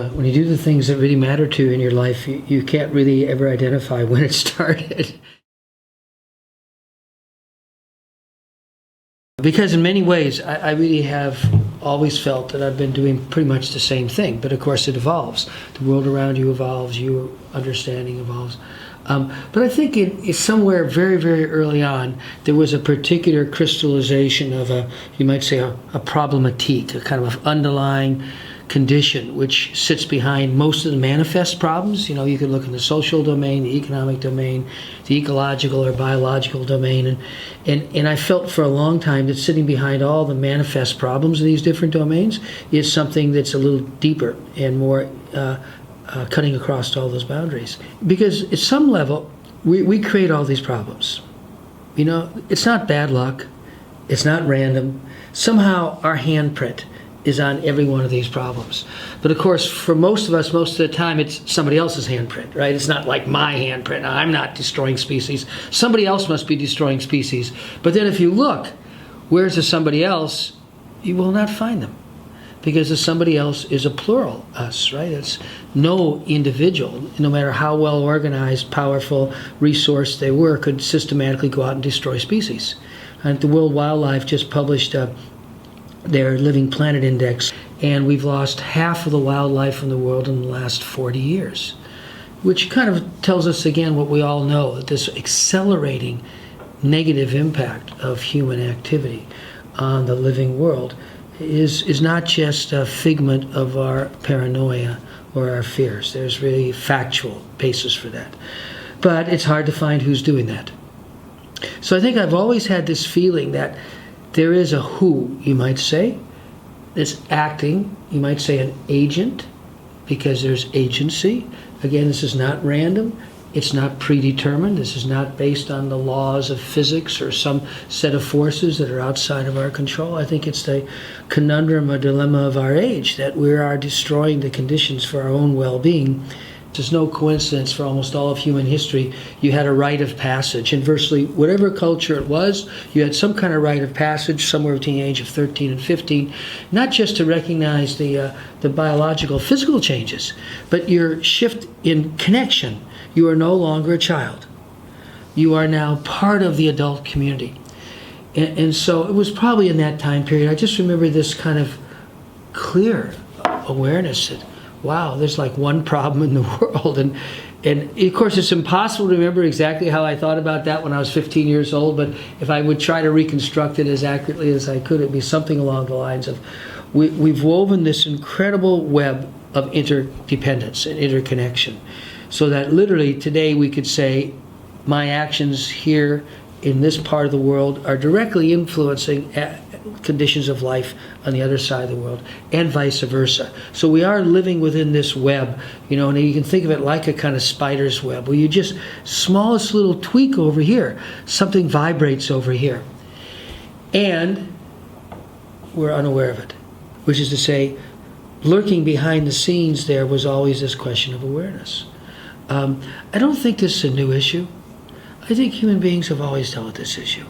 when you do the things that really matter to you in your life, you can't really ever identify when it started. Because in many ways, I really have always felt that I've been doing pretty much the same thing, but of course it evolves. The world around you evolves, your understanding evolves. But I think it's somewhere very, very early on, there was a particular crystallization of you might say, a problematique, a kind of underlying condition which sits behind most of the manifest problems. You know, you could look in the social domain, the economic domain, the ecological or biological domain, and I felt for a long time that sitting behind all the manifest problems of these different domains is something that's a little deeper and more cutting across all those boundaries. Because at some level, we create all these problems. You know, it's not bad luck, it's not random. Somehow our handprint is on every one of these problems. But of course, for most of us, most of the time, it's somebody else's handprint, right? It's not like my handprint. I'm not destroying species. Somebody else must be destroying species. But then if you look, where's the somebody else? You will not find them. Because the somebody else is a plural, us, right? It's no individual, no matter how well organized, powerful, resourced they were, could systematically go out and destroy species. And the World Wildlife just published their Living Planet Index, and we've lost half of the wildlife in the world in the last 40 years, which kind of tells us again what we all know, that this accelerating negative impact of human activity on the living world is not just a figment of our paranoia or our fears. There's really factual basis for that. But it's hard to find who's doing that. So I think I've always had this feeling that there is a who, you might say, that's acting, you might say an agent, because there's agency. Again, this is not random, it's not predetermined, this is not based on the laws of physics or some set of forces that are outside of our control. I think it's the conundrum or dilemma of our age, that we are destroying the conditions for our own well-being. There's no coincidence for almost all of human history. You had a rite of passage. In virtually whatever culture it was, you had some kind of rite of passage somewhere between the age of 13 and 15, not just to recognize the biological, physical changes, but your shift in connection. You are no longer a child. You are now part of the adult community. And so it was probably in that time period, I just remember this kind of clear awareness that, wow, there's like one problem in the world. And of course, it's impossible to remember exactly how I thought about that when I was 15 years old, but if I would try to reconstruct it as accurately as I could, it'd be something along the lines of, we've woven this incredible web of interdependence and interconnection, so that literally today we could say, my actions here in this part of the world are directly influencing conditions of life on the other side of the world, and vice versa. So we are living within this web, you know, and you can think of it like a kind of spider's web, where you just, smallest little tweak over here, something vibrates over here. And we're unaware of it, which is to say, lurking behind the scenes there was always this question of awareness. I don't think this is a new issue. I think human beings have always dealt with this issue.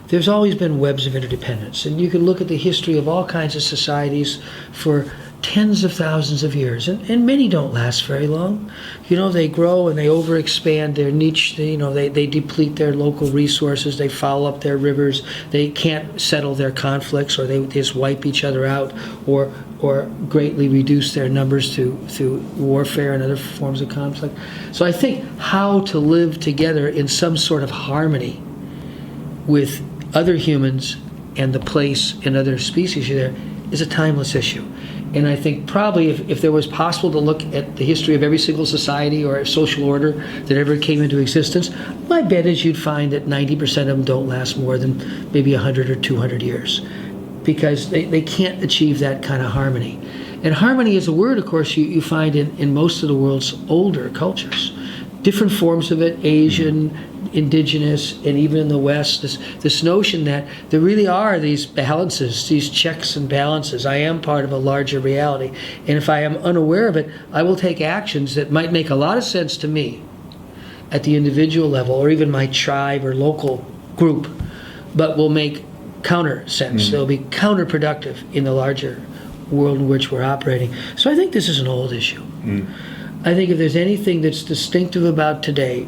There's always been webs of interdependence, and you can look at the history of all kinds of societies for tens of thousands of years, and many don't last very long. You know, they grow and they overexpand their niche, they deplete their local resources, they foul up their rivers, they can't settle their conflicts, or they just wipe each other out, or greatly reduce their numbers through warfare and other forms of conflict. So I think how to live together in some sort of harmony with other humans and the place and other species there is a timeless issue. And I think probably if there was possible to look at the history of every single society or social order that ever came into existence, my bet is you'd find that 90% of them don't last more than maybe 100 or 200 years, because they can't achieve that kind of harmony. And harmony is a word, of course, you find in most of the world's older cultures. Different forms of it, Asian, indigenous, and even in the West, this notion that there really are these balances, these checks and balances. I am part of a larger reality, and if I am unaware of it, I will take actions that might make a lot of sense to me at the individual level, or even my tribe or local group, but will make counter sense. They'll be counterproductive in the larger world in which we're operating. So I think this is an old issue. I think if there's anything that's distinctive about today,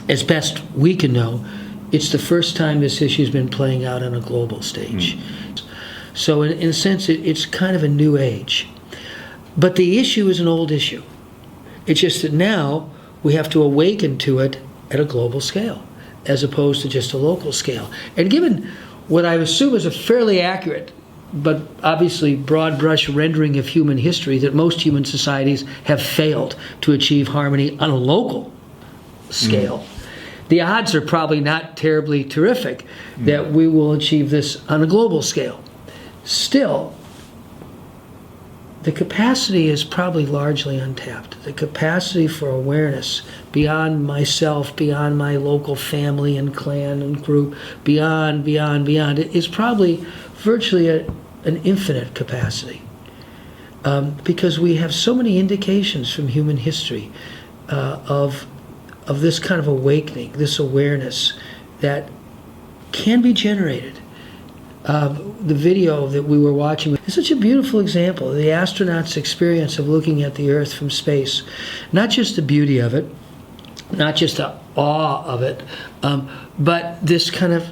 as best we can know, it's the first time this issue's been playing out on a global stage. So in a sense, it's kind of a new age. But the issue is an old issue. It's just that now we have to awaken to it at a global scale, as opposed to just a local scale. And given what I assume is a fairly accurate, but obviously broad brush rendering of human history, that most human societies have failed to achieve harmony on a local scale, the odds are probably not terribly terrific that we will achieve this on a global scale. Still, the capacity is probably largely untapped. The capacity for awareness beyond myself, beyond my local family and clan and group, beyond, is probably virtually an infinite capacity. Because we have so many indications from human history of this kind of awakening, this awareness that can be generated. The video that we were watching is such a beautiful example of the astronauts' experience of looking at the Earth from space. Not just the beauty of it, not just the awe of it, but this kind of,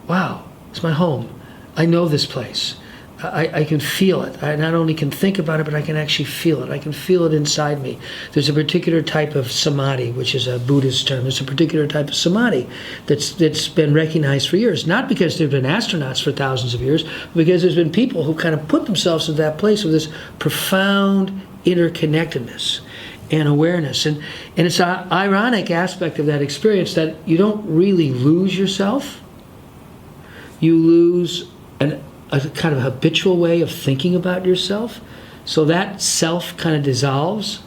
wow, it's my home. I know this place. I can feel it. I not only can think about it, but I can actually feel it. I can feel it inside me. There's a particular type of samadhi, which is a Buddhist term. There's a particular type of samadhi that's been recognized for years. Not because there have been astronauts for thousands of years, but because there's been people who kind of put themselves in that place with this profound interconnectedness and awareness. And it's an ironic aspect of that experience that you don't really lose yourself. You lose a kind of habitual way of thinking about yourself. So that self kind of dissolves,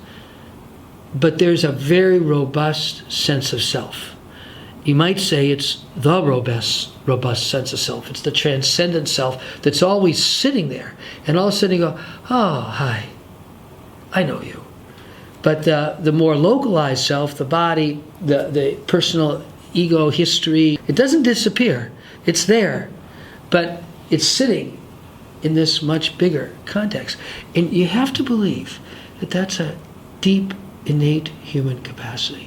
but there's a very robust sense of self. You might say it's the robust sense of self. It's the transcendent self that's always sitting there. And all of a sudden you go, oh, hi, I know you. But the more localized self, the body, the personal ego history, it doesn't disappear. It's there. But it's sitting in this much bigger context. And you have to believe that that's a deep, innate human capacity.